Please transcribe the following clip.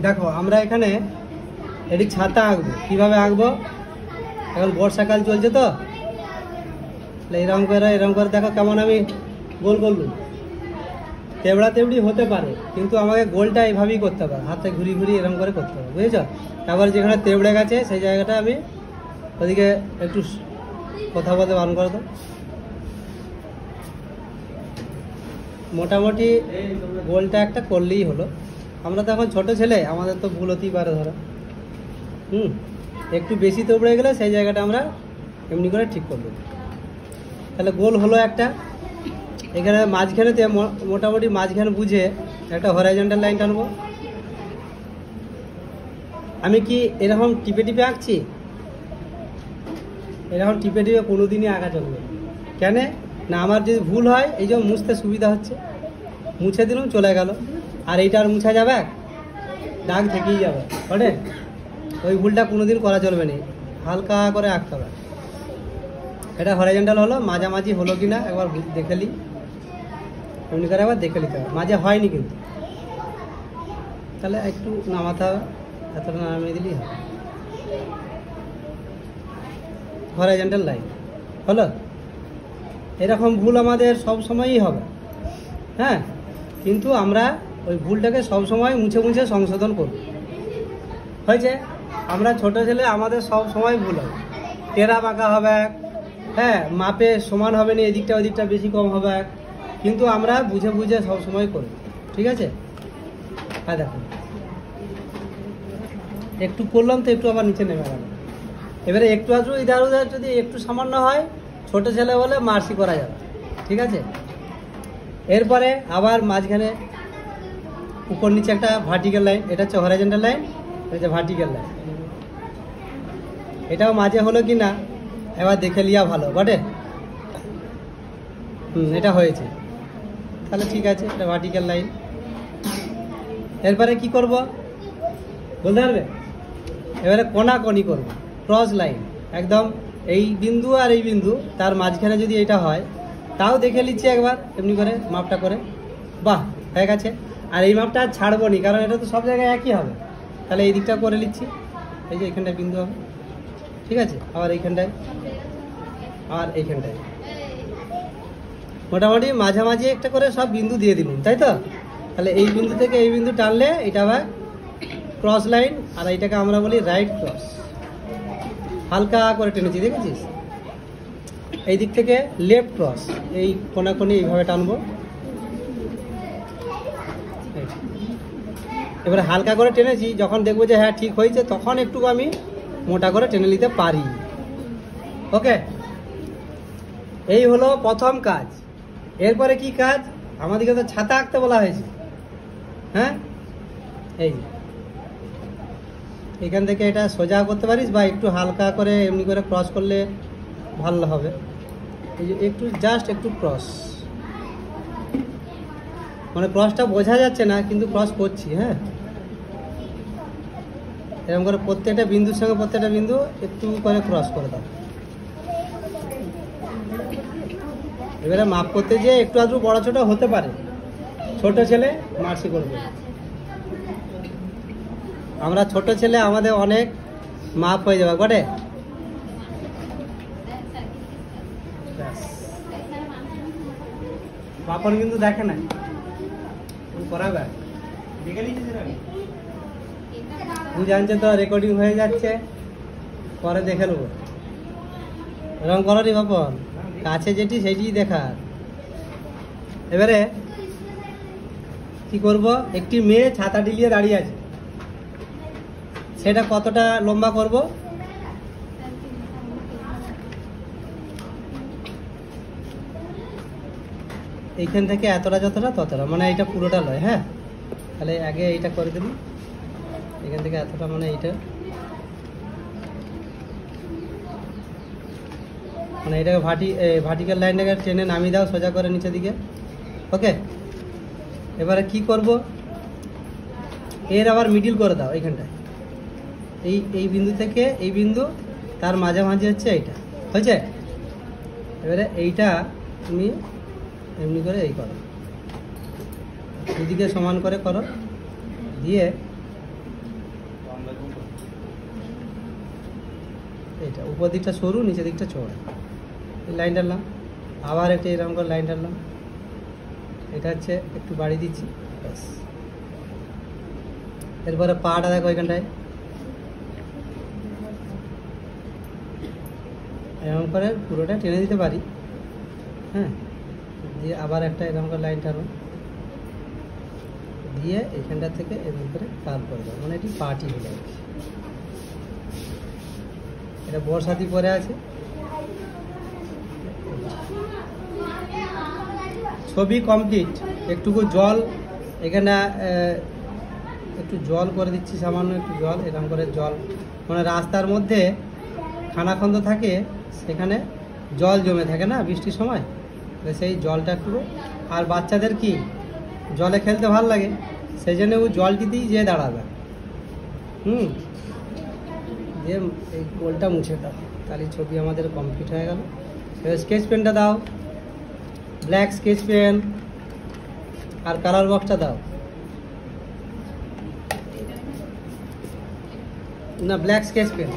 দেখো আমরা এখানে এটি ছাতা আঁকবো। কীভাবে আঁকবো, এখন বর্ষাকাল চলছে তো, এরকম করে দেখো কেমন আমি গোল করলুম। তেবড়া তেবড়ি হতে পারে, কিন্তু আমাকে গোলটা এইভাবেই করতে হবে, হাতে ঘুরি ঘুরি এরকম করে করতে হবে, বুঝেছ? তারপর যেখানে তেবড়ে গেছে সেই জায়গাটা আমি ওদিকে একটু কথা বলতে বারণ করে দাও। মোটামুটি গোলটা একটা করলেই হলো। আমরা তো এখন ছোটো ছেলে, আমাদের তো ভুল হতেই পারে ধরো। একটু বেশি তেবড়ে গেলে সেই জায়গাটা আমরা এমনি করে ঠিক করব। তাহলে গোল হলো একটা। এখানে মাঝখানেতে মোটামুটি মাঝখানে বুঝে একটা হরাইজন্টাল লাইন টানবো। আমি কি এরকম টিপে টিপে আঁকছি? এরকম টিপে টিপে কোনোদিনই আঁকা চলবে কেন না? আমার যদি ভুল হয়, এই যে মুছতে সুবিধা হচ্ছে, মুছে দিলাম চলে গেল। আর এইটা আর মুছা যাবে, দাগ থেকেই যাবে, বটে? ওই ভুলটা কোনোদিন করা চলবে না, হালকা করে আঁকতে হবে। এটা হরাইজন্টাল হলো, মাঝামাঝি হলো কি না একবার দেখে নিই, এমনি করে একবার দেখে নিতে হবে। মাঝে হয়নি কিন্তু, তাহলে একটু নামাতে হবে, এতটা নামিয়ে দিলেই হবে। হরাইজন্টাল লাইন হলো। এরকম ভুল আমাদের সব সময়ই হবে, হ্যাঁ, কিন্তু আমরা ওই ভুলটাকে সব সময় মুছে মুছে সংশোধন করব। হয়েছে? আমরা ছোট ছেলে, আমাদের সব সময় ভুল হবে, টেরা বাঁকা হবে, হ্যাঁ, মাপে সমান হবে না, এদিকটা ওদিকটা বেশি কম হবে, কিন্তু আমরা বুঝে বুঝে সব সময় করি, ঠিক আছে? হ্যাঁ, দেখো একটু করলাম তো একটু আবার নিচে নেমে গেল। এবারে একটু আধটু ইধার উধার যদি একটু সামান্য হয়, ছোট ছেলে বলে মার্সি করা যাবে, ঠিক আছে? এরপরে আবার মাঝখানে উপর নিচে একটা ভার্টিক্যাল লাইন, এটা হচ্ছে হরাইজন্টাল লাইন, এটা হচ্ছে ভার্টিক্যাল লাইন। এটাও মাঝে হলো কি না এবার দেখে লিয়া ভালো, বটে? এটা হয়েছে, তাহলে ঠিক আছে, এটা ভার্টিক্যাল লাইন। এরপরে কি করব বলতে পারবে? এবারে কোনাকোনি করব, ক্রস লাইন একদম। এই বিন্দু আর এই বিন্দু তার মাঝখানে যদি এটা হয়, তাও দেখে নিচ্ছি একবার এমনি করে মাপটা করে। বাহ, হয়ে গেছে। আর এই মাপটা আর ছাড়বো নি, কারণ এটা তো সব জায়গায় একই হবে। তাহলে এই দিকটা করে নিচ্ছি, এই যে এইখানটায় বিন্দু হবে, ঠিক আছে? আবার এইখানটায় আর এইখানটায় মোটামুটি মাঝামাঝি একটা করে সব বিন্দু দিয়ে দিলাম, তাই তো? তাহলে এই বিন্দু থেকে এই বিন্দু টানলে এটা আবার ক্রস লাইন, আর এইটাকে আমরা বলি রাইট ক্রস। হালকা করে টেনেছি, দেখেছিস? এই দিক থেকে লেফট ক্রস, এই কোনাকোনি এইভাবে টানবো। এবারে হালকা করে টেনেছি, যখন দেখবো যে হ্যাঁ ঠিক হয়েছে, তখন একটু আমি মোটা করে টেনে নিতে পারি। ওকে, এই হলো প্রথম কাজ। এরপরে কি কাজ? আমাদেরকে তো ছাতা আঁকতে বলা হয়েছে, হ্যাঁ? এই এখান থেকে এটা সোজা করতে পারিস, বা একটু হালকা করে এমনি করে ক্রস করলে ভালো হবে। এই যে একটু জাস্ট একটু ক্রস, মানে ক্রসটা বোঝা যাচ্ছে না, কিন্তু ক্রস করছি, হ্যাঁ? এরকম করে প্রত্যেকটা বিন্দুর সঙ্গে প্রত্যেকটা বিন্দু একটু করে ক্রস করে দাও। এবারে মাপ করতে যে একটু আধটু বড় ছোট হতে পারে, ছোট ছেলে মার্সি করবে। আমরা ছোট ছেলে, আমাদের অনেক মাপ হয়ে যাবে, বটে? বাপন কিন্তু দেখে না, করাবে দেখে নিয়েছিস আমি, তুই জানছে তো রেকর্ডিং হয়ে যাচ্ছে, পরে দেখে নেবো। এরকম করো নি বাপন, কাছে যেটি সেটি দেখার। এবারে কি করব? একটি মেয়ে ছাতা ঢিলিয়ে দাঁড়িয়ে আছে, সেটা কতটা লম্বা করব? এইখান থেকে এতটা যতটা ততটা, মানে এটা পুরোটা লয়, হ্যাঁ? তাহলে আগে এইটা করে দিবি, এখান থেকে এতটা, মানে এইটা, মানে এটাকে ভার্টিক্যাল লাইনটাকে টেনে নামিয়ে দাও সোজা করে নিচের দিকে। ওকে, এবারে কি করব? এর আবার মিডিল করে দাও এইখানটায়, এই বিন্দু থেকে এই বিন্দু, তার মাঝামাঝি হচ্ছে এইটা, হয়েছে? এবারে এইটা তুমি এমনি করে এই করো, দুদিকে সমান করে করো, দিয়ে এইটা উপর দিকটা সরু, নিচের দিকটা চড়া। এই লাইন টানলাম, আবার একটা এরকম করে লাইন টানলাম, এটা হচ্ছে একটু বাড়ি দিচ্ছি, ব্যাস। এরপরে পাটা দেখো এখানটায় এরকম করে পুরোটা টেনে দিতে পারি, হ্যাঁ। দিয়ে আবার একটা এরকম করে লাইন টানো, দিয়ে এখানটা থেকে এরকম করে কার্ভ করে দেবো, মানে এটি পাটি হয়ে যাবে। এটা বর্ষাতি পরে আছে। ছবি কমপ্লিট। একটুকু জল এখানে একটু জল করে দিচ্ছি, সামান্য একটু জল, এরকম করে জল, মানে রাস্তার মধ্যে খানাখন্দ থাকে, সেখানে জল জমে থাকে না বৃষ্টির সময়, সেই জলটা একটু। আর বাচ্চাদের কি জলে খেলতে ভালো লাগে, সেই জন্য ওই জলটিতেই যেয়ে দাঁড়াবে, দিয়ে এই গোলটা মুছে দাও, তাহলে ছবি আমাদের কমপ্লিট হয়ে গেল। এবার স্কেচ পেনটা দাও, ব্ল্যাক স্কেচ পেন, আর কালার বক্সটা দাও, না ব্ল্যাক স্কেচ পেন।